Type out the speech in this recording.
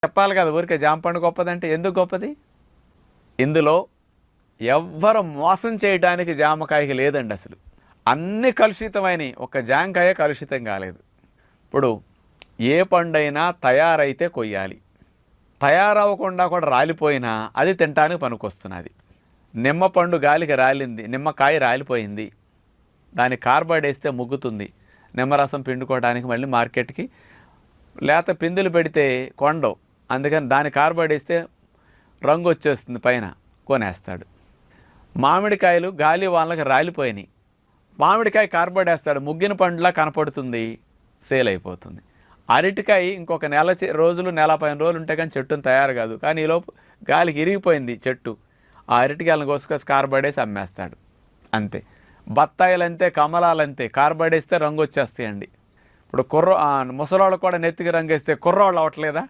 చెప్పాలి కదా, ఊరికే జామ పండు గొప్పదంటే ఎందుకు గొప్పది? ఇందులో ఎవ్వరు మోసం చేయడానికి జామకాయకి లేదండి అసలు. అన్ని కలుషితమైనవి, ఒక జామకాయ కలుషితం కాలేదు. ఇప్పుడు ఏ పండైనా తయారైతే కొయ్యాలి, తయారవ్వకుండా కూడా రాలిపోయినా అది తినడానికి పనికొస్తున్నది. నిమ్మ పండు గాలికి రాలింది, నిమ్మకాయ రాలిపోయింది, దాని కార్బైడ్ వేస్తే ముగ్గుతుంది, నిమ్మరసం పిండుకోవడానికి మళ్ళీ మార్కెట్కి లేత పిందులు పెడితే కొండవు, అందుకని దాని కార్బైడ్ వేస్తే రంగు వచ్చేస్తుంది, పైన కొనేస్తాడు. మామిడికాయలు గాలి వాళ్ళకి రాలిపోయినాయి, మామిడికాయ కార్బైడ్ వేస్తాడు, ముగ్గిన పండులా కనపడుతుంది, సేల్ అయిపోతుంది. అరటికాయ ఇంకొక రోజులు, నెల 15 రోజులు ఉంటే కానీ చెట్టును తయారు కాదు, కానీ ఈలోపు గాలికి ఇరిగిపోయింది చెట్టు, ఆ అరటికాయలను కోసుకొచ్చి కార్బైడ్ వేసి అమ్మేస్తాడు, అంతే. బత్తాయిలు అంతే, కమలాలు అంతే, కార్బైడ్ వేస్తే రంగు వచ్చేస్తాయండి. ఇప్పుడు ముసలోళ్ళు కూడా నెత్తికి రంగు వేస్తే కుర్రోళ్ళు అవ్వట్లేదా?